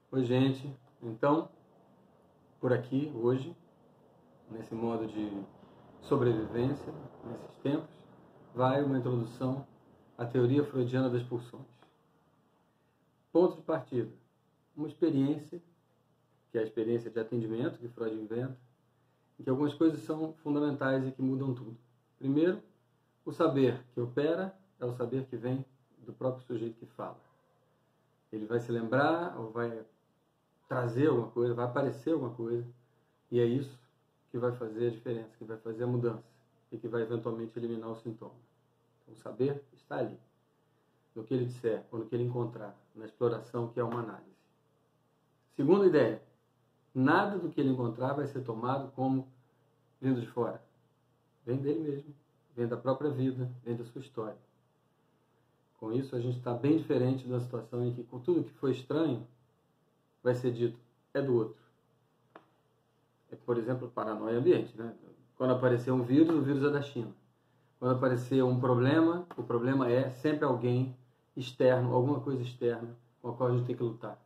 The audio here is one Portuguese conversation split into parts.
Oi, gente. Então, por aqui, hoje, nesse modo de sobrevivência, nesses tempos, vai uma introdução à teoria freudiana das pulsões. Ponto de partida. Uma experiência, que é a experiência de atendimento que Freud inventa, em que algumas coisas são fundamentais e que mudam tudo. Primeiro, o saber que opera é o saber que vem do próprio sujeito que fala. Ele vai se lembrar ou vai trazer alguma coisa, vai aparecer alguma coisa, e é isso que vai fazer a diferença, que vai fazer a mudança e que vai eventualmente eliminar o sintoma. Então, o saber está ali, no que ele disser, ou no que ele encontrar, na exploração que é uma análise. Segunda ideia, nada do que ele encontrar vai ser tomado como vindo de fora. Vem dele mesmo, vem da própria vida, vem da sua história. Com isso, a gente está bem diferente da situação em que, com tudo que foi estranho, vai ser dito, é do outro. É, por exemplo, paranoia ambiente, né? Quando aparecer um vírus, o vírus é da China. Quando aparecer um problema, o problema é sempre alguém externo, alguma coisa externa com a qual a gente tem que lutar.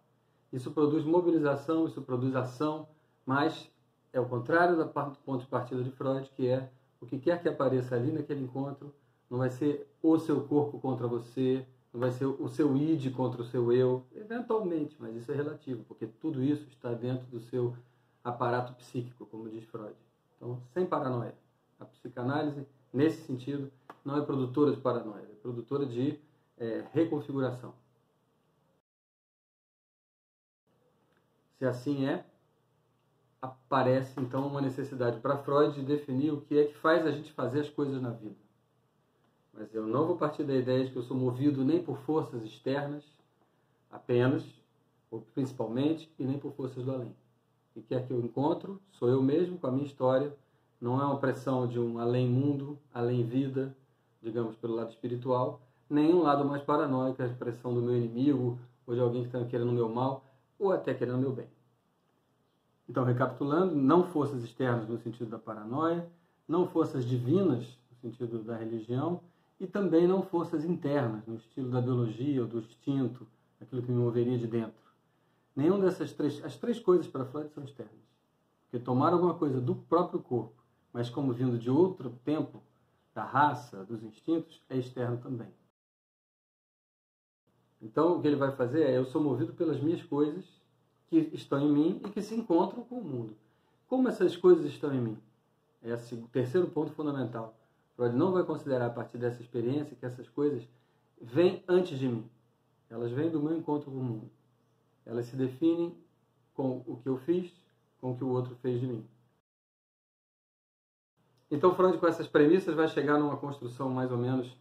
Isso produz mobilização, isso produz ação, mas é o contrário do ponto de partida de Freud, que é o que quer que apareça ali naquele encontro, não vai ser o seu corpo contra você, não vai ser o seu id contra o seu eu, eventualmente, mas isso é relativo, porque tudo isso está dentro do seu aparato psíquico, como diz Freud. Então, sem paranoia. A psicanálise, nesse sentido, não é produtora de paranoia, é produtora de reconfiguração. Se assim é, aparece então uma necessidade para Freud de definir o que é que faz a gente fazer as coisas na vida. Mas eu não vou partir da ideia de que eu sou movido nem por forças externas, apenas, ou principalmente, e nem por forças do além. O que quer que eu encontro, sou eu mesmo, com a minha história, não é uma pressão de um além-mundo, além-vida, digamos, pelo lado espiritual, nem um lado mais paranoico, a pressão do meu inimigo, ou de alguém que está querendo o meu mal, ou até querendo o meu bem. Então, recapitulando, não forças externas no sentido da paranoia, não forças divinas no sentido da religião, e também não forças internas, no estilo da biologia ou do instinto, aquilo que me moveria de dentro. Nenhum dessas três, as três coisas para Freud são externas. Porque tomar alguma coisa do próprio corpo, mas como vindo de outro tempo, da raça, dos instintos, é externo também. Então, o que ele vai fazer é, eu sou movido pelas minhas coisas que estão em mim e que se encontram com o mundo. Como essas coisas estão em mim? É o terceiro ponto fundamental. Freud não vai considerar a partir dessa experiência que essas coisas vêm antes de mim. Elas vêm do meu encontro com o mundo. Elas se definem com o que eu fiz, com o que o outro fez de mim. Então Freud, com essas premissas, vai chegar numa construção mais ou menos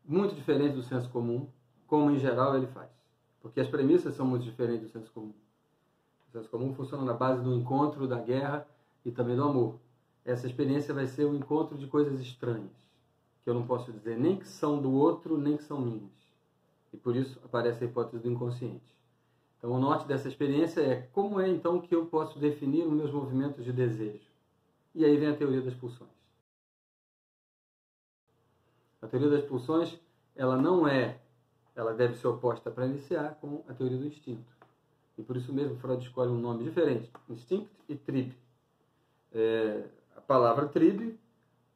muito diferente do senso comum, como em geral ele faz. Porque as premissas são muito diferentes do senso comum. O senso comum funciona na base do encontro, da guerra e também do amor. Essa experiência vai ser um encontro de coisas estranhas, que eu não posso dizer nem que são do outro, nem que são minhas. E por isso aparece a hipótese do inconsciente. Então o norte dessa experiência é como é então que eu posso definir os meus movimentos de desejo. E aí vem a teoria das pulsões. A teoria das pulsões, ela deve ser oposta para iniciar com a teoria do instinto. E por isso mesmo Freud escolhe um nome diferente, instinct e trieb. A palavra trieb,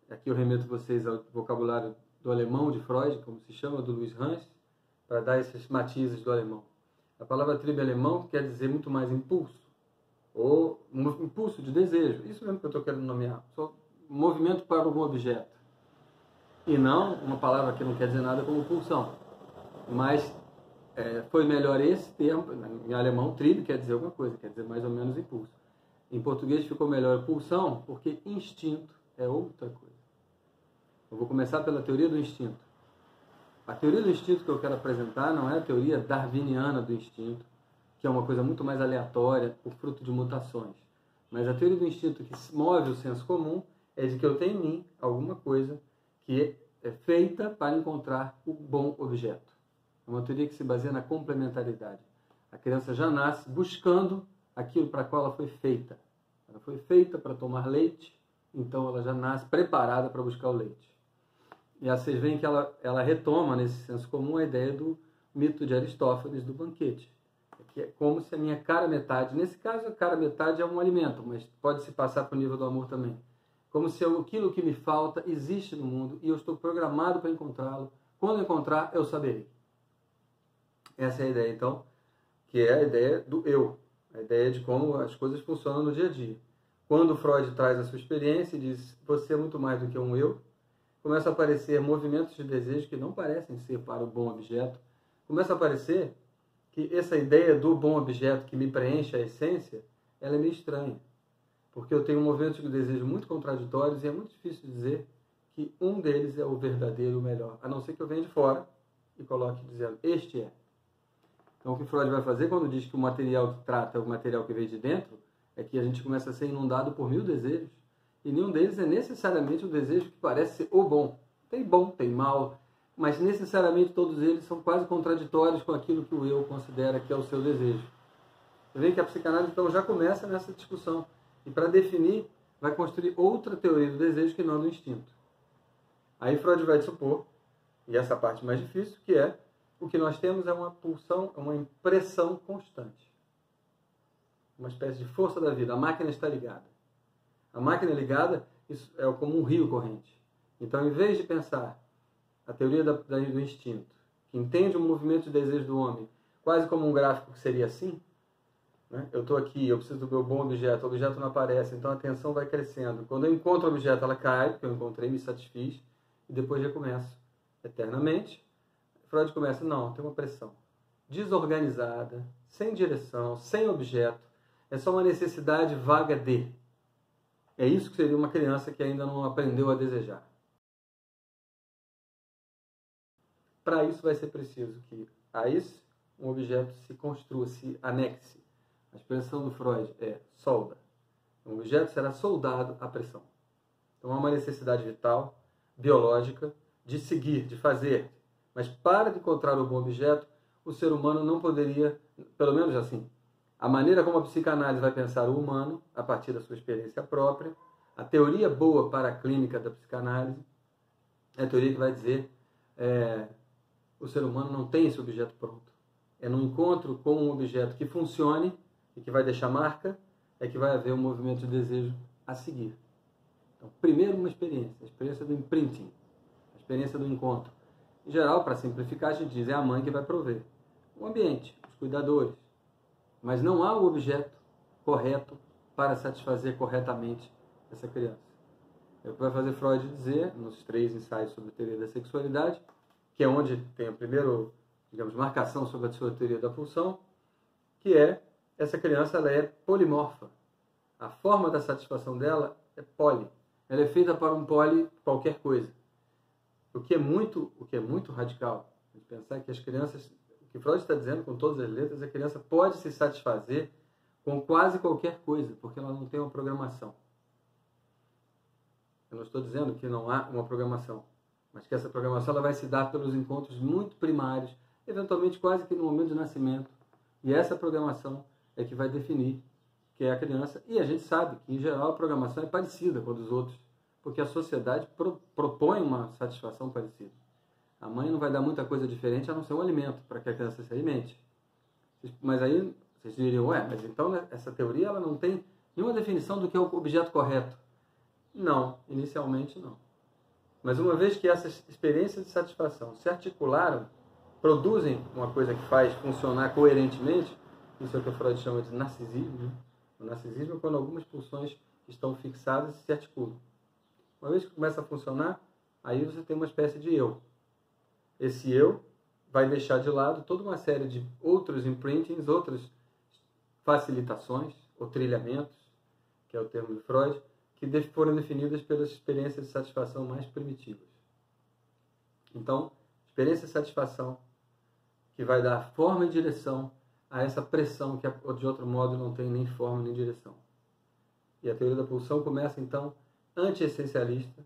aqui eu remeto vocês ao vocabulário do alemão de Freud, como se chama, do Louis Hans, para dar esses matizes do alemão. A palavra trieb alemão quer dizer muito mais impulso, ou impulso de desejo, isso mesmo que eu estou querendo nomear, só movimento para algum objeto. E não uma palavra que não quer dizer nada como pulsão. Mas foi melhor esse termo, em alemão trieb quer dizer alguma coisa, quer dizer mais ou menos impulso. Em português ficou melhor pulsão, porque instinto é outra coisa. Eu vou começar pela teoria do instinto. A teoria do instinto que eu quero apresentar não é a teoria darwiniana do instinto, que é uma coisa muito mais aleatória, por fruto de mutações. Mas a teoria do instinto que move o senso comum é de que eu tenho em mim alguma coisa que é feita para encontrar o bom objeto. É uma teoria que se baseia na complementaridade. A criança já nasce buscando aquilo para qual ela foi feita. Ela foi feita para tomar leite, então ela já nasce preparada para buscar o leite. E aí vocês veem que ela retoma, nesse senso comum, a ideia do mito de Aristófanes do banquete. que é como se a minha cara metade, nesse caso a cara metade é um alimento, mas pode se passar para o nível do amor também. Como se aquilo que me falta existe no mundo e eu estou programado para encontrá-lo. Quando encontrar, eu saberei. Essa é a ideia, então, que é a ideia do eu, a ideia de como as coisas funcionam no dia a dia. Quando Freud traz a sua experiência e diz, você é muito mais do que um eu, começam a aparecer movimentos de desejo que não parecem ser para o bom objeto. Começa a aparecer que essa ideia do bom objeto que me preenche a essência, ela é meio estranha. Porque eu tenho movimentos de desejo muito contraditórios e é muito difícil dizer que um deles é o verdadeiro, o melhor. A não ser que eu venha de fora e coloque dizendo, este é. Então, o que Freud vai fazer quando diz que o material que trata é o material que veio de dentro, é que a gente começa a ser inundado por 1000 desejos, e nenhum deles é necessariamente o desejo que parece ser o bom. Tem bom, tem mal, mas necessariamente todos eles são quase contraditórios com aquilo que o eu considera que é o seu desejo. Você vê que a psicanálise, então, já começa nessa discussão. E para definir, vai construir outra teoria do desejo que não do instinto. Aí Freud vai supor, e essa parte mais difícil, que é o que nós temos é uma pulsão, uma impressão constante. Uma espécie de força da vida. A máquina está ligada. A máquina ligada isso é como um rio corrente. Então, em vez de pensar a teoria do instinto, que entende o movimento de desejo do homem quase como um gráfico que seria assim, né? Eu estou aqui, eu preciso do meu bom objeto, o objeto não aparece, então a tensão vai crescendo. Quando eu encontro o objeto, ela cai, porque eu encontrei, me satisfiz, e depois recomeço eternamente. Freud começa, não, tem uma pressão desorganizada, sem direção, sem objeto, é só uma necessidade vaga de. É isso que seria uma criança que ainda não aprendeu a desejar. Para isso vai ser preciso que a isso um objeto se construa, se anexe. A expressão do Freud é solda. Um objeto será soldado à pressão. Então há uma necessidade vital, biológica, de seguir, de fazer. Mas para encontrar o bom objeto, o ser humano não poderia, pelo menos assim, a maneira como a psicanálise vai pensar o humano, a partir da sua experiência própria, a teoria boa para a clínica da psicanálise, é a teoria que vai dizer o ser humano não tem esse objeto pronto. É no encontro com um objeto que funcione e que vai deixar marca, é que vai haver um movimento de desejo a seguir. Então, primeiro uma experiência, a experiência do imprinting, a experiência do encontro. Em geral, para simplificar, a gente diz, é a mãe que vai prover. O ambiente, os cuidadores. Mas não há o objeto correto para satisfazer corretamente essa criança. É o que vai fazer Freud dizer, nos 3 ensaios sobre a teoria da sexualidade, que é onde tem a primeira, digamos, marcação sobre a sua teoria da pulsão, que é, essa criança ela é polimorfa. A forma da satisfação dela é poli. Ela é feita para um poli qualquer coisa. O que é muito radical. A gente pensar que as crianças, o que Freud está dizendo com todas as letras, a criança pode se satisfazer com quase qualquer coisa, porque ela não tem uma programação. Eu não estou dizendo que não há uma programação, mas que essa programação ela vai se dar pelos encontros muito primários, eventualmente quase que no momento de nascimento. E essa programação é que vai definir que é a criança. E a gente sabe que, em geral, a programação é parecida com a dos outros, porque a sociedade propõe uma satisfação parecida. A mãe não vai dar muita coisa diferente a não ser um alimento para que a criança se alimente. Mas aí vocês diriam, mas então essa teoria ela não tem nenhuma definição do que é o objeto correto. Não, inicialmente não. Mas uma vez que essas experiências de satisfação se articularam, produzem uma coisa que faz funcionar coerentemente, isso é o que o Freud chama de narcisismo. Né? O narcisismo é quando algumas pulsões estão fixadas e se articulam. Uma vez que começa a funcionar, aí você tem uma espécie de eu. Esse eu vai deixar de lado toda uma série de outros imprintings, outras facilitações, ou trilhamentos, que é o termo de Freud, que foram definidas pelas experiências de satisfação mais primitivas. Então, experiência de satisfação que vai dar forma e direção a essa pressão que de outro modo não tem nem forma nem direção. E a teoria da pulsão começa então anti-essencialista,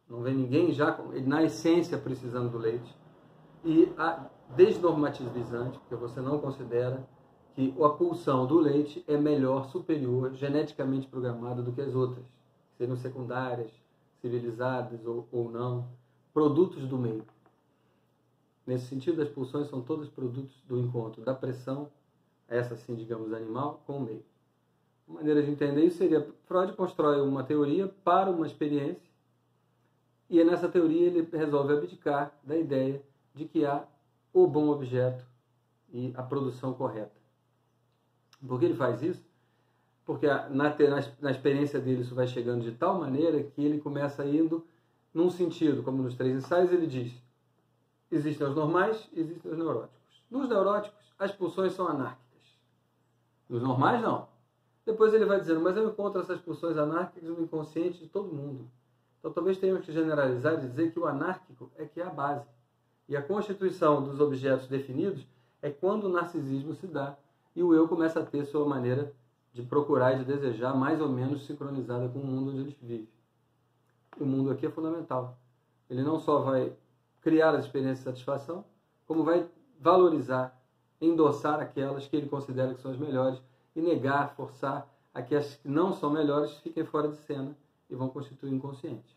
não vem ninguém já na essência precisando do leite, e a desnormativizante, porque você não considera que a pulsão do leite é melhor, superior, geneticamente programada do que as outras, que seriam secundárias, civilizadas ou não, produtos do meio. Nesse sentido, as pulsões são todos produtos do encontro, da pressão essa sim, digamos, animal, com o meio. Uma maneira de entender isso seria, Freud constrói uma teoria para uma experiência, e nessa teoria ele resolve abdicar da ideia de que há o bom objeto e a produção correta. Por que ele faz isso? Porque na experiência dele isso vai chegando de tal maneira que ele começa indo num sentido, como nos 3 ensaios ele diz, existem os normais e existem os neuróticos. Nos neuróticos, as pulsões são anárquicas. Nos normais, não. Depois ele vai dizendo, mas eu encontro essas pulsões anárquicas no inconsciente de todo mundo. Então talvez tenhamos que generalizar e dizer que o anárquico é que é a base. E a constituição dos objetos definidos é quando o narcisismo se dá e o eu começa a ter sua maneira de procurar e de desejar mais ou menos sincronizada com o mundo onde ele vive. O mundo aqui é fundamental. Ele não só vai criar as experiências de satisfação, como vai valorizar, endossar aquelas que ele considera que são as melhores e negar, forçar a que as que não são melhores fiquem fora de cena e vão constituir o inconsciente.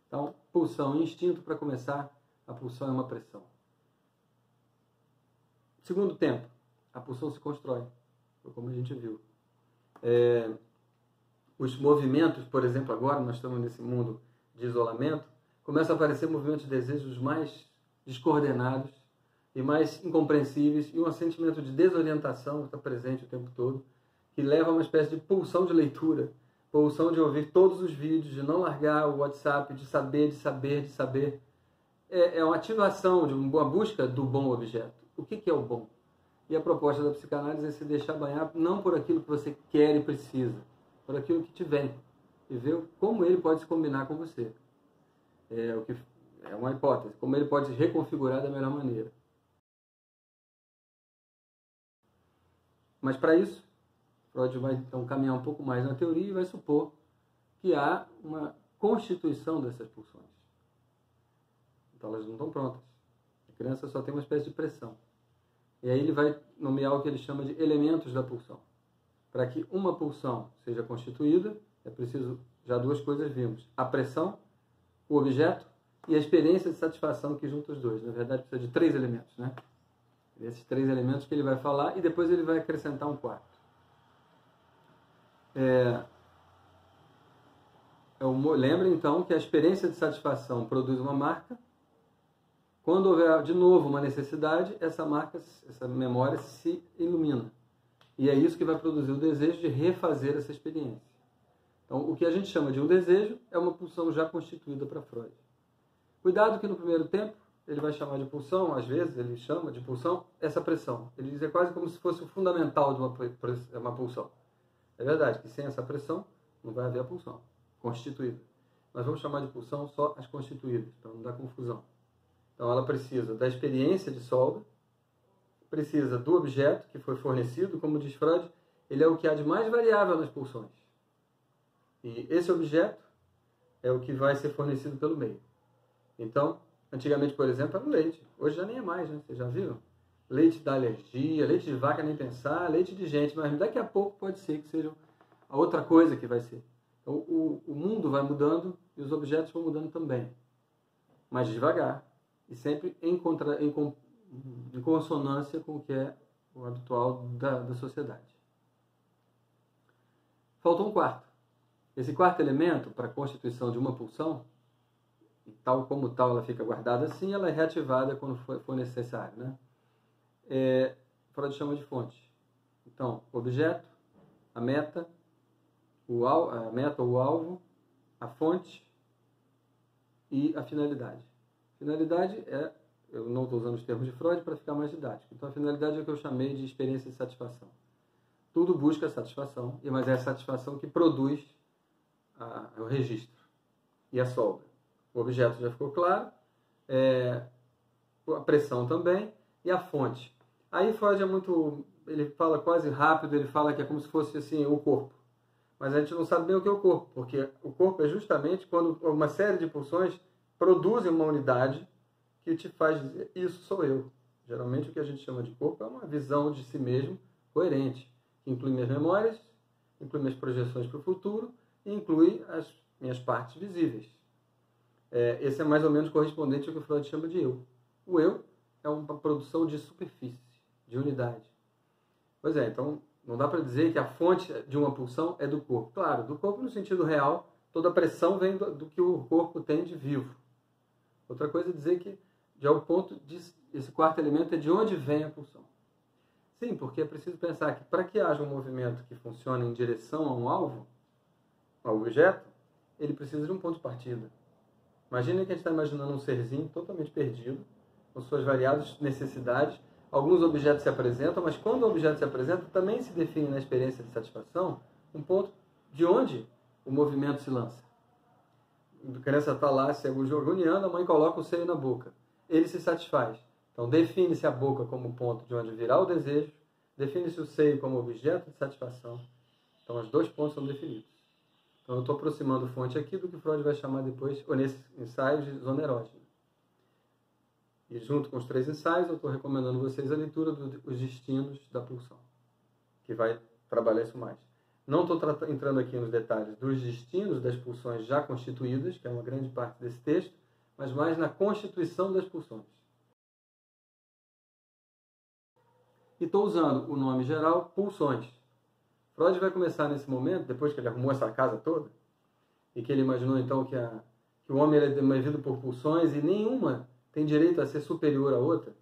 Então, pulsão e instinto, para começar, a pulsão é uma pressão. Segundo tempo, a pulsão se constrói, como a gente viu. Os movimentos, por exemplo, agora nós estamos nesse mundo de isolamento, começam a aparecer movimentos de desejos mais descoordenados e mais incompreensíveis, e um sentimento de desorientação que está presente o tempo todo, que leva a uma espécie de pulsão de leitura, pulsão de ouvir todos os vídeos, de não largar o WhatsApp, de saber. É uma ativação de uma busca do bom objeto. O que é o bom? E a proposta da psicanálise é se deixar banhar não por aquilo que você quer e precisa, por aquilo que te vem, e ver como ele pode se combinar com você. É uma hipótese, como ele pode se reconfigurar da melhor maneira. Mas para isso, Freud vai então caminhar um pouco mais na teoria e vai supor que há uma constituição dessas pulsões. Então elas não estão prontas. A criança só tem uma espécie de pressão. E aí ele vai nomear o que ele chama de elementos da pulsão. Para que uma pulsão seja constituída, é preciso, já 2 coisas vimos: a pressão, o objeto e a experiência de satisfação que junta os dois. Na verdade, precisa de 3 elementos, né? Esses 3 elementos que ele vai falar e depois ele vai acrescentar um 4. Lembre então que a experiência de satisfação produz uma marca. Quando houver de novo uma necessidade, essa marca, essa memória se ilumina. E é isso que vai produzir o desejo de refazer essa experiência. Então, o que a gente chama de um desejo é uma pulsão já constituída para Freud. Cuidado que no primeiro tempo ele vai chamar de pulsão, às vezes ele chama de pulsão essa pressão. Ele diz quase como se fosse o fundamental de uma pulsão. É verdade que sem essa pressão não vai haver a pulsão constituída. Nós vamos chamar de pulsão só as constituídas, para não dar confusão. Então ela precisa da experiência de solda, precisa do objeto que foi fornecido, como diz Freud, ele é o que há de mais variável nas pulsões. E esse objeto é o que vai ser fornecido pelo meio. Então, antigamente, por exemplo, era o leite. Hoje já nem é mais, né? Vocês já viram? Leite da alergia, leite de vaca nem pensar, leite de gente, mas daqui a pouco pode ser que seja a outra coisa que vai ser. Então, o mundo vai mudando e os objetos vão mudando também. Mas devagar. E sempre em consonância com o que é o habitual da sociedade. Faltou um 4. Esse 4º elemento, para a constituição de uma pulsão, e tal como tal ela fica guardada assim, ela é reativada quando for necessário, né? Freud chama de fonte. Então, o objeto, a meta ou o alvo, a fonte e a finalidade. Finalidade eu não estou usando os termos de Freud para ficar mais didático. Então, a finalidade é o que eu chamei de experiência de satisfação. Tudo busca satisfação, mas é a satisfação que produz o registro e a solda. O objeto já ficou claro, a pressão também e a fonte. Aí Freud ele fala quase rápido, ele fala que é como se fosse assim, o corpo. Mas a gente não sabe bem o que é o corpo, porque o corpo é justamente quando uma série de pulsões produzem uma unidade que te faz dizer, isso sou eu. Geralmente o que a gente chama de corpo é uma visão de si mesmo coerente, que inclui minhas memórias, inclui minhas projeções para o futuro e inclui as minhas partes visíveis. Esse é mais ou menos correspondente ao que o Freud chama de eu. O eu é uma produção de superfície, de unidade. Pois é, então não dá para dizer que a fonte de uma pulsão é do corpo. Claro, do corpo no sentido real, toda a pressão vem do que o corpo tem de vivo. Outra coisa é dizer que, já o ponto esse quarto elemento é de onde vem a pulsão. Sim, porque é preciso pensar que para que haja um movimento que funcione em direção a um alvo, ao objeto, ele precisa de um ponto de partida. Imagina que a gente está imaginando um serzinho totalmente perdido, com suas variadas necessidades. Alguns objetos se apresentam, mas quando o objeto se apresenta, também se define na experiência de satisfação um ponto de onde o movimento se lança. A criança está lá, se agoniando, a mãe coloca o seio na boca. Ele se satisfaz. Então, define-se a boca como ponto de onde virá o desejo, define-se o seio como objeto de satisfação. Então, os dois pontos são definidos. Então, eu estou aproximando fonte aqui do que Freud vai chamar depois, ou nesse ensaio, de zona erógena. E junto com os 3 ensaios, eu estou recomendando a vocês a leitura dos destinos da pulsão, que vai trabalhar isso mais. Não estou entrando aqui nos detalhes dos destinos das pulsões já constituídas, que é uma grande parte desse texto, mas mais na constituição das pulsões. E estou usando o nome geral pulsões. Freud vai começar nesse momento, depois que ele arrumou essa casa toda, e que ele imaginou então que o homem é movido por pulsões e nenhuma tem direito a ser superior à outra,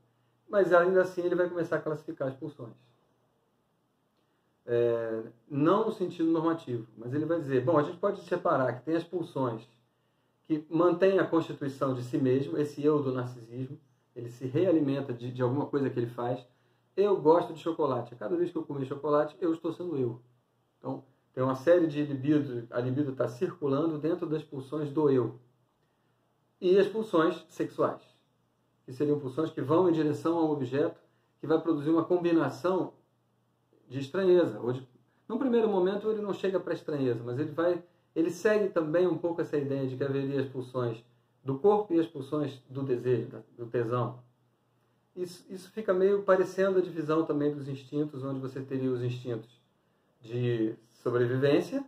mas ainda assim ele vai começar a classificar as pulsões. Não no sentido normativo, mas ele vai dizer, bom, a gente pode separar que tem as pulsões que mantêm a constituição de si mesmo, esse eu do narcisismo, ele se realimenta de alguma coisa que ele faz. Eu gosto de chocolate. Cada vez que eu comer chocolate, eu estou sendo eu. Então, tem uma série de libido, a libido está circulando dentro das pulsões do eu. E as pulsões sexuais, que seriam pulsões que vão em direção ao objeto, que vai produzir uma combinação de estranheza. Num primeiro momento, ele não chega para estranheza, mas ele segue também um pouco essa ideia de que haveria as pulsões do corpo e as pulsões do desejo, do tesão. Isso fica meio parecendo a divisão também dos instintos, onde você teria os instintos de sobrevivência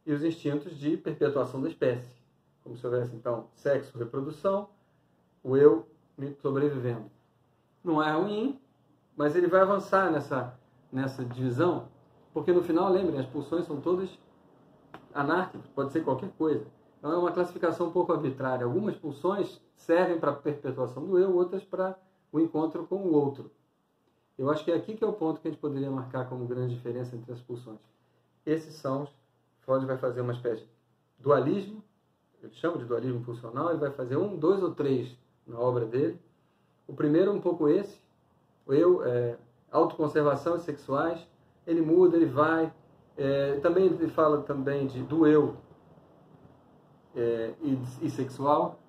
e os instintos de perpetuação da espécie. Como se houvesse, então, sexo, reprodução, o eu sobrevivendo. Não é ruim, mas ele vai avançar nessa divisão, porque no final, lembrem, as pulsões são todas anárquicas, pode ser qualquer coisa. Então é uma classificação um pouco arbitrária. Algumas pulsões servem para a perpetuação do eu, outras para o encontro com o outro. Eu acho que é aqui que é o ponto que a gente poderia marcar como grande diferença entre as pulsões. Esses são Freud vai fazer uma espécie de dualismo, ele chama de dualismo pulsional, ele vai fazer 1, 2 ou 3 na obra dele. O primeiro é um pouco esse, o eu, autoconservação e sexuais, ele muda, ele vai, também ele fala também do eu e sexual.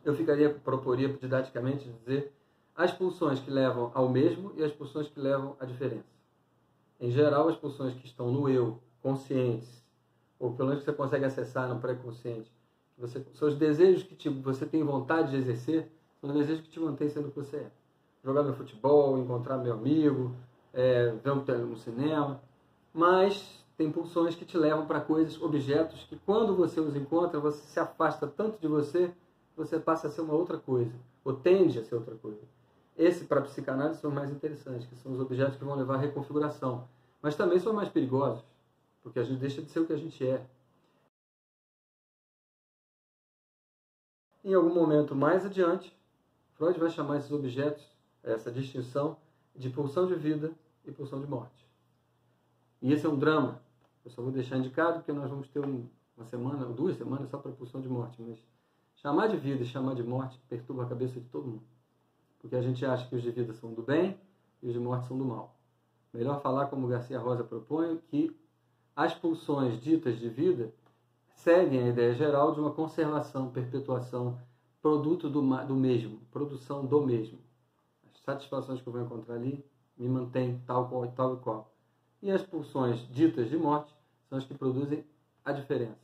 Eu proporia didaticamente dizer as pulsões que levam ao mesmo e as pulsões que levam à diferença. Em geral, as pulsões que estão no eu, conscientes, ou pelo menos que você consegue acessar no pré-consciente, são os desejos que você tem vontade de exercer, são os desejos que te mantêm sendo o que você é. Jogar meu futebol, encontrar meu amigo, ver um cinema. Mas tem pulsões que te levam para coisas, objetos, que quando você os encontra, você se afasta tanto de você, você passa a ser uma outra coisa, ou tende a ser outra coisa. Esse, para a psicanálise, são mais interessantes, que são os objetos que vão levar à reconfiguração. Mas também são mais perigosos, porque a gente deixa de ser o que a gente é. Em algum momento mais adiante, Freud vai chamar esses objetos, essa distinção, de pulsão de vida e pulsão de morte. E esse é um drama. Eu só vou deixar indicado, porque nós vamos ter uma semana ou 2 semanas só para pulsão de morte. Mas chamar de vida e chamar de morte perturba a cabeça de todo mundo. Porque a gente acha que os de vida são do bem e os de morte são do mal. Melhor falar, como Garcia Rosa propõe, que as pulsões ditas de vida seguem a ideia geral de uma conservação, perpetuação, produto do mesmo, produção do mesmo. As satisfações que eu vou encontrar ali me mantêm tal e qual. E as pulsões ditas de morte são as que produzem a diferença.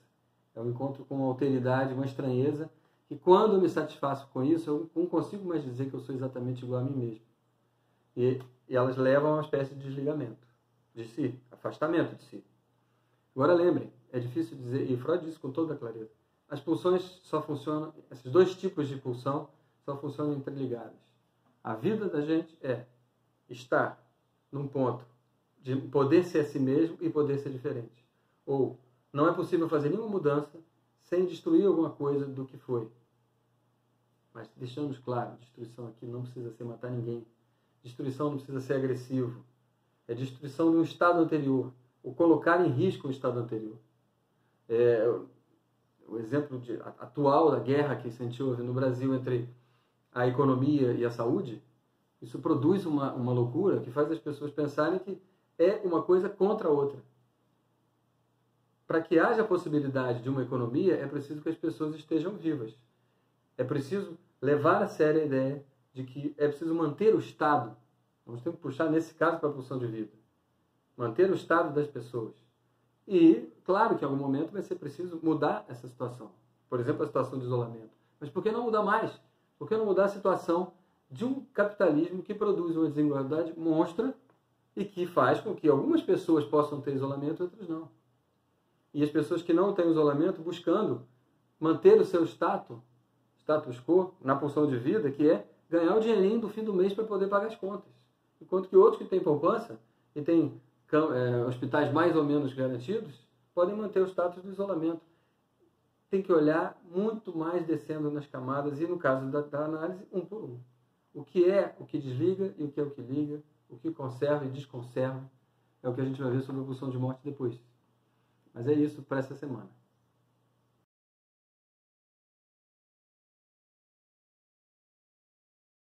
É um encontro com uma alteridade, uma estranheza, que quando eu me satisfaço com isso, eu não consigo mais dizer que eu sou exatamente igual a mim mesmo. E elas levam a uma espécie de desligamento de si, afastamento de si. Agora lembrem, é difícil dizer, e Freud disse com toda clareza, as pulsões só funcionam, esses 2 tipos de pulsão só funcionam interligadas. A vida da gente é estar num ponto de poder ser a si mesmo e poder ser diferente. Ou não é possível fazer nenhuma mudança sem destruir alguma coisa do que foi. Mas deixamos claro, destruição aqui não precisa ser matar ninguém. Destruição não precisa ser agressivo. É destruição de um estado anterior. O colocar em risco o estado anterior. O exemplo atual da guerra que sentiu no Brasil entre a economia e a saúde, isso produz uma loucura que faz as pessoas pensarem que é uma coisa contra a outra. Para que haja a possibilidade de uma economia, é preciso que as pessoas estejam vivas. É preciso levar a sério a ideia de que é preciso manter o Estado. Nós temos que puxar, nesse caso, para a pulsão de vida. Manter o Estado das pessoas. E, claro que em algum momento vai ser preciso mudar essa situação. Por exemplo, a situação de isolamento. Mas por que não mudar mais? Por que não mudar a situação de um capitalismo que produz uma desigualdade monstra e que faz com que algumas pessoas possam ter isolamento e outras não? E as pessoas que não têm isolamento buscando manter o seu status quo na pulsão de vida, que é ganhar o dinheirinho do fim do mês para poder pagar as contas. Enquanto que outros que têm poupança e têm hospitais mais ou menos garantidos, podem manter o status do isolamento. Tem que olhar muito mais descendo nas camadas e, no caso da análise, um por um. O que é o que desliga e o que é o que liga, o que conserva e desconserva, é o que a gente vai ver sobre a pulsão de morte depois. Mas é isso para essa semana.